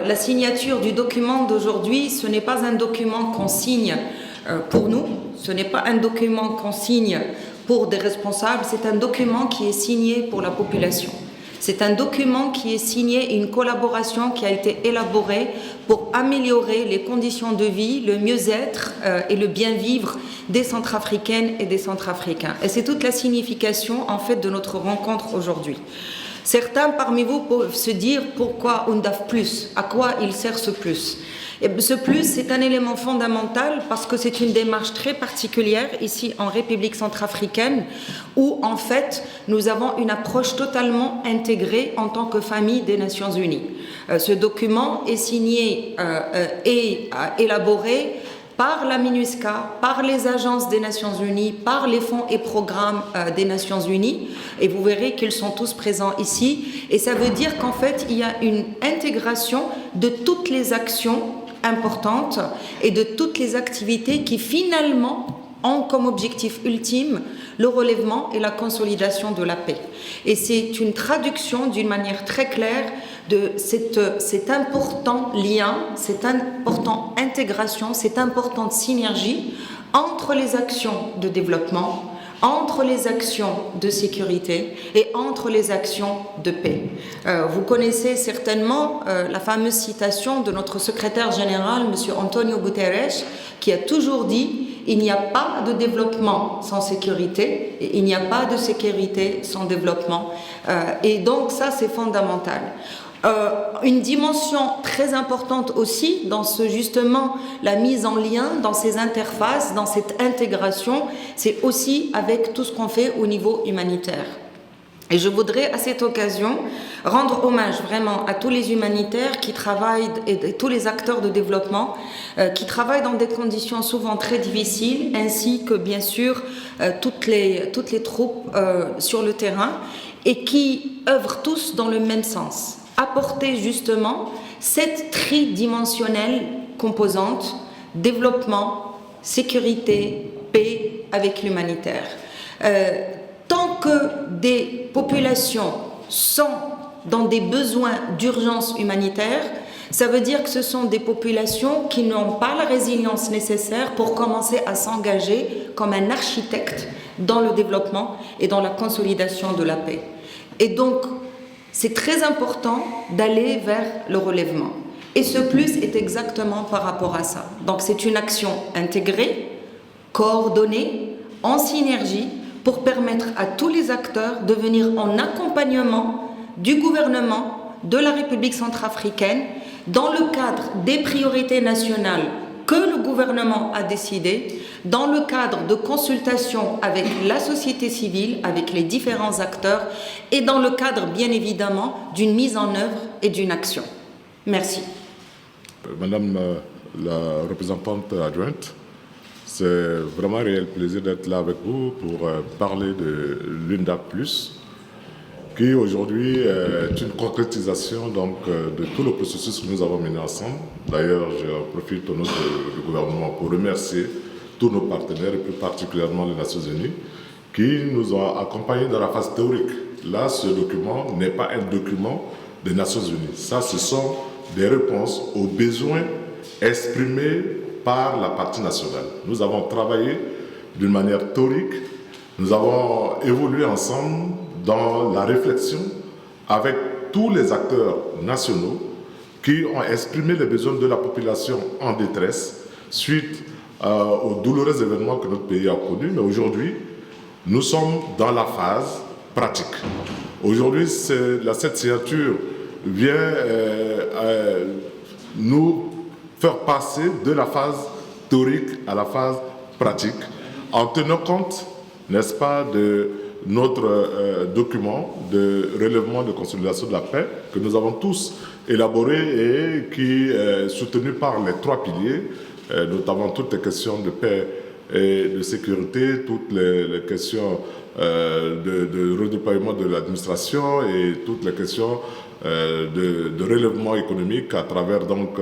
La signature du document d'aujourd'hui, ce n'est pas un document qu'on signe pour nous, ce n'est pas un document qu'on signe pour des responsables, c'est un document qui est signé pour la population. C'est un document qui est signé, une collaboration qui a été élaborée pour améliorer les conditions de vie, le mieux-être et le bien-vivre des Centrafricaines et des Centrafricains. Et c'est toute la signification en fait de notre rencontre aujourd'hui. Certains parmi vous peuvent se dire pourquoi UNDAF Plus, à quoi il sert ce plus. Et ce plus, c'est un élément fondamental parce que c'est une démarche très particulière ici en République centrafricaine où en fait nous avons une approche totalement intégrée en tant que famille des Nations Unies. Ce document est signé et élaboré par la MINUSCA, par les agences des Nations Unies, par les fonds et programmes des Nations Unies, et vous verrez qu'ils sont tous présents ici, et ça veut dire qu'en fait, il y a une intégration de toutes les actions importantes et de toutes les activités qui finalement ont comme objectif ultime le relèvement et la consolidation de la paix. Et c'est une traduction d'une manière très claire de cet important lien, cette importante intégration, cette importante synergie entre les actions de développement, entre les actions de sécurité et entre les actions de paix. Vous connaissez certainement la fameuse citation de notre secrétaire général, M. Antonio Guterres, qui a toujours dit « Il n'y a pas de développement sans sécurité et il n'y a pas de sécurité sans développement ». Et donc ça, c'est fondamental. Une dimension très importante aussi dans justement la mise en lien, dans ces interfaces, dans cette intégration, c'est aussi avec tout ce qu'on fait au niveau humanitaire. Et je voudrais à cette occasion rendre hommage vraiment à tous les humanitaires qui travaillent et tous les acteurs de développement qui travaillent dans des conditions souvent très difficiles, ainsi que bien sûr toutes les troupes sur le terrain et qui œuvrent tous dans le même sens. Apporter justement cette tridimensionnelle composante développement, sécurité, paix avec l'humanitaire. Tant que des populations sont dans des besoins d'urgence humanitaire, ça veut dire que ce sont des populations qui n'ont pas la résilience nécessaire pour commencer à s'engager comme un architecte dans le développement et dans la consolidation de la paix. Et donc, c'est très important d'aller vers le relèvement. Et ce plus est exactement par rapport à ça. Donc c'est une action intégrée, coordonnée, en synergie, pour permettre à tous les acteurs de venir en accompagnement du gouvernement de la République centrafricaine dans le cadre des priorités nationales que le gouvernement a décidé, dans le cadre de consultation avec la société civile, avec les différents acteurs et dans le cadre bien évidemment d'une mise en œuvre et d'une action. Merci. Madame la représentante adjointe, c'est vraiment un réel plaisir d'être là avec vous pour parler de l'UNDAP+, qui aujourd'hui est une concrétisation donc, de tout le processus que nous avons mené ensemble. D'ailleurs, je profite au nom du gouvernement pour remercier tous nos partenaires, et plus particulièrement les Nations Unies, qui nous ont accompagnés dans la phase théorique. Là, ce document n'est pas un document des Nations Unies. Ça, ce sont des réponses aux besoins exprimés par la partie nationale. Nous avons travaillé d'une manière théorique, nous avons évolué ensemble dans la réflexion avec tous les acteurs nationaux qui ont exprimé les besoins de la population en détresse suite aux douloureux événements que notre pays a connus. Mais aujourd'hui, nous sommes dans la phase pratique. Aujourd'hui, cette signature vient nous faire passer de la phase théorique à la phase pratique, en tenant compte, n'est-ce pas, de notre document de relèvement de consolidation de la paix que nous avons tous élaboré et qui est soutenu par les trois piliers, notamment toutes les questions de paix et de sécurité, toutes les questions de redéploiement de l'administration et toutes les questions de relèvement économique à travers donc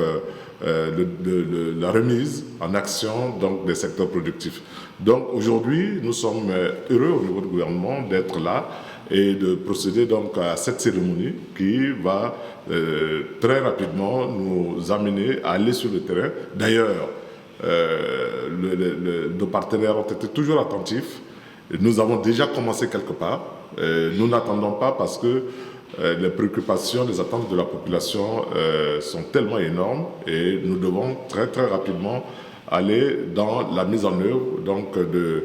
la remise en action donc, des secteurs productifs. Donc aujourd'hui, nous sommes heureux au niveau du gouvernement d'être là et de procéder donc à cette cérémonie qui va très rapidement nous amener à aller sur le terrain. D'ailleurs, nos partenaires ont été toujours attentifs. Nous avons déjà commencé quelque part. Nous n'attendons pas parce que les préoccupations, les attentes de la population sont tellement énormes et nous devons très très rapidement aller dans la mise en œuvre donc, de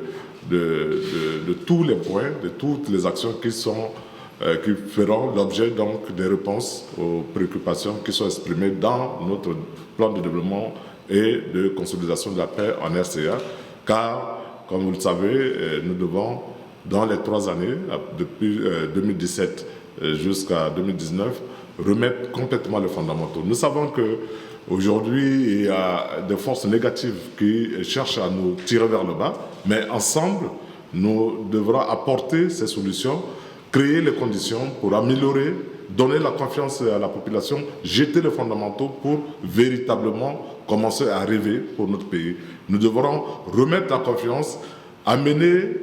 tous les points, de toutes les actions qui feront l'objet donc des réponses aux préoccupations qui sont exprimées dans notre plan de développement et de consolidation de la paix en RCA, car, comme vous le savez, nous devons, dans les 3 années, depuis 2017 jusqu'à 2019, remettre complètement les fondamentaux. Nous savons qu'aujourd'hui, il y a des forces négatives qui cherchent à nous tirer vers le bas, mais ensemble, nous devrons apporter ces solutions, créer les conditions pour améliorer, donner la confiance à la population, jeter les fondamentaux pour véritablement commencer à rêver pour notre pays. Nous devrons remettre la confiance, amener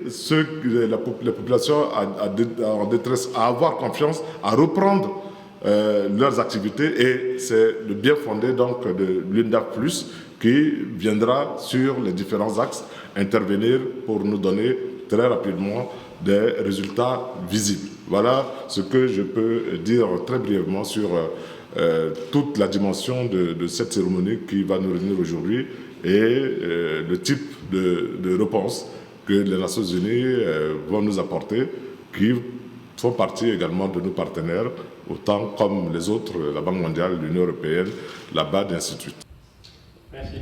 la population en détresse à avoir confiance, à reprendre leurs activités, et c'est le bien fondé donc de l'UNDAP+, qui viendra sur les différents axes intervenir pour nous donner très rapidement des résultats visibles. Voilà ce que je peux dire très brièvement sur toute la dimension de cette cérémonie qui va nous réunir aujourd'hui et le type de réponse que les Nations Unies vont nous apporter, qui font partie également de nos partenaires, autant comme les autres, la Banque mondiale, l'Union européenne, la BAD, et ainsi de suite. Merci.